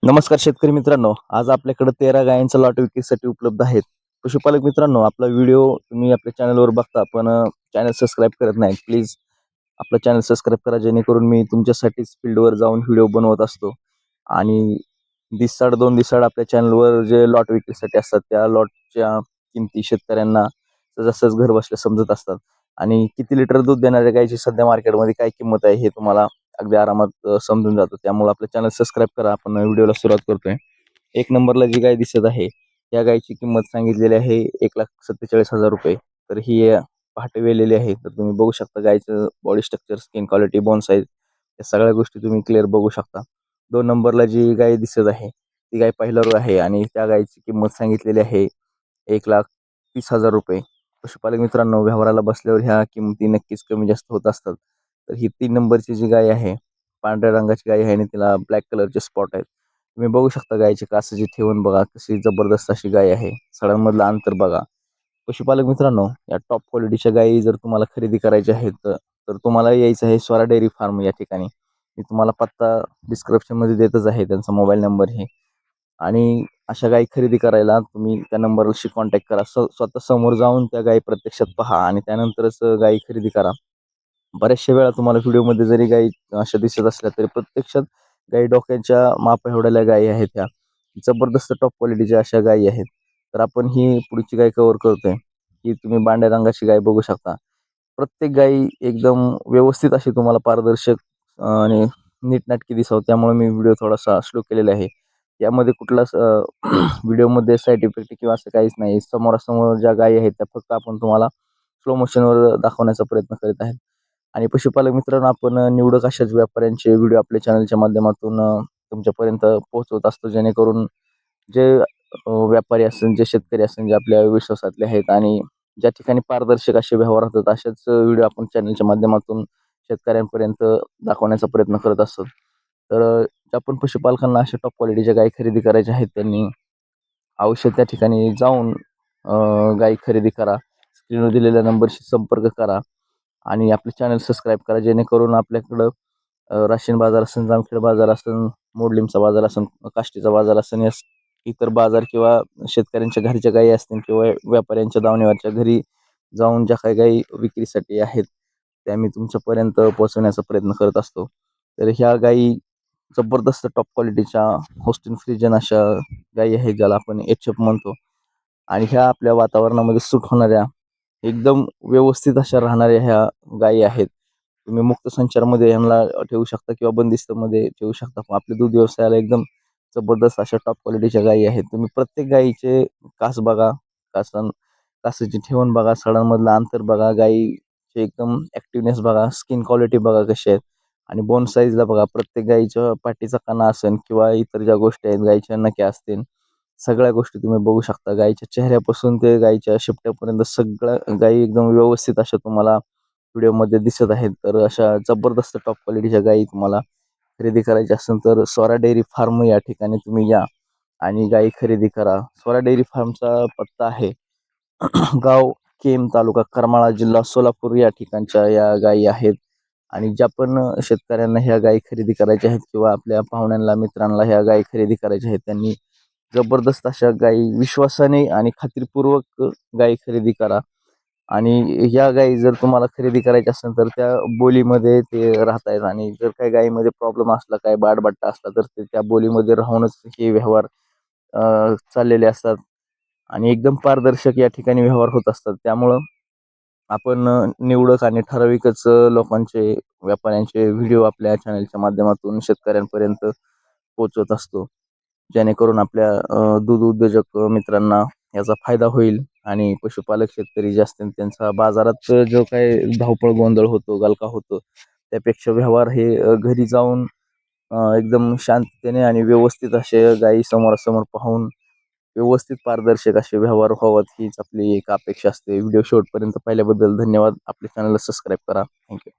नमस्कार शेतकरी मित्रांनो, आज आपल्याकडे 13 गायींचा लॉट विक्रीसाठी उपलब्ध आहेत. पशुपालक मित्रांनो, आपला व्हिडिओ तुम्ही आपल्या चॅनलवर बघता, पण चॅनल सबस्क्राईब करत नाही. प्लीज आपलं चॅनल सबस्क्राईब करा, जेणेकरून मी तुमच्यासाठीच फील्डवर जाऊन व्हिडिओ बनवत असतो. आणि दिवसाआड 2 दिवसाआड आपल्या चॅनलवर जे लॉट विक्रीसाठी असतात, त्या लॉटच्या किमती शेतकऱ्यांना सहजासहज घरबसल्या समजत असतात. आणि किती लिटर दूध देणाऱ्या गायीची सध्या मार्केटमध्ये काय किंमत आहे, हे तुम्हाला अगदी आरामात समजून जातं. त्यामुळे आपलं चॅनल सबस्क्राईब करा. आपण व्हिडिओला सुरुवात करतोय. एक नंबरला जी गाय दिसत आहे, या गायची किंमत सांगितलेली आहे ₹1,47,000. तर ही पहाटे वेलेली आहे. तर तुम्ही बघू शकता गायचं body structure, skin quality, bone size या सगळ्या गोष्टी तुम्ही क्लिअर बघू शकता. 2 नंबरला जी गाय दिसत आहे, ती गाय पहिला रो आहे आणि त्या गायची किंमत सांगितलेली आहे ₹1,30,000. पशुपालक मित्रांनो, व्यवहाराला बसल्यावर ह्या किमती नक्कीच कमी जास्त होत असतात. तर ही 3 नंबरची जी गाय आहे, पांढऱ्या रंगाची गाय आहे आणि तिला ब्लॅक कलरचे स्पॉट आहेत. तुम्ही बघू शकता गायची कासाची ठेवण बघा, कशी जबरदस्त अशी गाय आहे. सडांमधलं अंतर बघा. पशुपालक मित्रांनो, या टॉप क्वालिटीच्या गायी जर तुम्हाला खरेदी करायच्या आहेत, तर तुम्हाला यायचं आहे स्वरा डेअरी फार्म या ठिकाणी. मी तुम्हाला पत्ता डिस्क्रिप्शनमध्ये देतच आहे, त्यांचा मोबाईल नंबरही. आणि अशा गायी खरेदी करायला तुम्ही त्या नंबरशी कॉन्टॅक्ट करा. स्वतः समोर जाऊन त्या गायी प्रत्यक्षात पहा आणि त्यानंतरच गायी खरेदी करा. बऱ्याचशा वेळा तुम्हाला व्हिडिओमध्ये जरी गायी अशा दिसत असल्या, तरी प्रत्यक्षात गायी डोक्याच्या मापा एवढ्याल्या गायी आहेत ह्या. जबरदस्त टॉप क्वालिटीच्या अशा गायी आहेत. तर आपण ही पुढची गाय कव्हर करतोय. ही तुम्ही पांढऱ्या रंगाची गाय बघू शकता. प्रत्येक गायी एकदम व्यवस्थित अशी तुम्हाला पारदर्शक आणि नीटनाटकी दिसावं, त्यामुळे मी व्हिडिओ थोडासा स्लो केलेला आहे. यामध्ये कुठलाच व्हिडिओमध्ये साईड इफेक्ट किंवा असं काहीच नाही. समोरासमोर ज्या गायी आहेत, त्या फक्त आपण तुम्हाला स्लो मोशनवर दाखवण्याचा प्रयत्न करीत आहे. आणि पशुपालक मित्रांनो, आपण निवडक अशाच व्यापाऱ्यांचे व्हिडिओ आपल्या चॅनलच्या माध्यमातून तुमच्यापर्यंत पोहोचवत असतो, जेणेकरून जे व्यापारी असेल, जे शेतकरी असेल, जे आपल्या विश्वासातले आहेत आणि ज्या ठिकाणी पारदर्शक असे व्यवहार होतात, अशाच व्हिडिओ आपण चॅनलच्या माध्यमातून शेतकऱ्यांपर्यंत दाखवण्याचा प्रयत्न करत असतो. तर ज्या पण पशुपालकांना अशा टॉप क्वालिटीच्या गायी खरेदी करायच्या आहेत, त्यांनी अवश्य त्या ठिकाणी जाऊन गायी खरेदी करा. स्क्रीनवर दिलेल्या नंबरशी संपर्क करा आणि आपले चॅनल सबस्क्राईब करा, जेणेकरून आपल्याकडं राशीन बाजार असेल, जामखेड बाजार असेल, मोडलिमचा बाजार असेल, काष्टीचा बाजार असेल, या इतर बाजार किंवा शेतकऱ्यांच्या घरच्या गायी असतील किंवा व्यापाऱ्यांच्या दावणीवरच्या घरी जाऊन ज्या काही गायी विक्रीसाठी आहेत, त्या मी तुमच्यापर्यंत पोहोचवण्याचा प्रयत्न करत असतो. तर ह्या गायी जबरदस्त टॉप क्वालिटीच्या होस्टिन फ्रिजन अशा गायी आहेत, ज्याला आपण एच-एफ म्हणतो. आणि ह्या आपल्या वातावरणामध्ये सूट होणाऱ्या, एकदम व्यवस्थित अशा राहणाऱ्या ह्या गायी आहेत. तुम्ही मुक्त संचारमध्ये ह्यांना ठेवू शकता किंवा बंदिस्तमध्ये ठेवू शकता. पण आपल्या दूध व्यवसायाला एकदम जबरदस्त अशा टॉप क्वालिटीच्या गायी आहेत. तुम्ही प्रत्येक गायीचे कास बघा, कासन कासाची ठेवण बघा, सडांमधलं अंतर बघा, गायीचे एकदम ॲक्टिव्हनेस बघा, स्किन क्वालिटी बघा कशी आहे आणि बोन साईजला बघा. प्रत्येक गायीच्या पाठीचा कणा असेल किंवा इतर ज्या गोष्टी आहेत, गायीच्या नख्या असतील, सगळ्या गोष्टी तुम्ही बघू शकता. गायीच्या चेहऱ्यापासून ते गायीच्या शेपट्यापर्यंत सगळ्या गायी एकदम व्यवस्थित अशा तुम्हाला व्हिडिओमध्ये दिसत आहेत. तर अशा जबरदस्त टॉप क्वालिटीच्या गायी तुम्हाला खरेदी करायची असेल, तर स्वरा डेअरी फार्म या ठिकाणी तुम्ही या आणि गायी खरेदी करा. स्वरा डेअरी फार्मचा पत्ता आहे गाव केम, तालुका करमाळा, जिल्हा सोलापूर या ठिकाणच्या या गायी आहेत. आणि ज्या पण शेतकऱ्यांना ह्या गायी खरेदी करायच्या आहेत किंवा आपल्या पाहुण्यांना, मित्रांना ह्या गायी खरेदी करायच्या आहेत, त्यांनी जबरदस्त अशा गायी विश्वासाने आणि खात्रीपूर्वक गायी खरेदी करा. आणि ह्या गायी जर तुम्हाला खरेदी करायच्या असेल, तर त्या बोलीमध्ये ते राहत आहेत आणि जर काही गायीमध्ये प्रॉब्लेम असला, काही बाडबट्टा असला, तर ते त्या बोलीमध्ये राहूनच हे व्यवहार चाललेले असतात आणि एकदम पारदर्शक या ठिकाणी व्यवहार होत असतात. त्यामुळं आपण निवडक आणि ठराविकच लोकांचे, व्यापाऱ्यांचे व्हिडिओ आपल्या चॅनलच्या माध्यमातून शेतकऱ्यांपर्यंत पोहोचवत असतो, जेणेकरून आपल्या दूध उद्योजक मित्रांना याचा फायदा होईल. आणि पशुपालक शेतकरी जे असतील, त्यांचा बाजारात जो काही धावपळ गोंधळ होतो, गलका होतो, त्यापेक्षा व्यवहार हे घरी जाऊन एकदम शांततेने आणि व्यवस्थित असे गायी समोरासमोर पाहून व्यवस्थित पारदर्शक असे व्यवहार व्हावेत, हीच आपली एक अपेक्षा असते. व्हिडिओ शेवटपर्यंत पाहिल्याबद्दल धन्यवाद. आपल्या चॅनलला सबस्क्राईब करा. थँक्यू.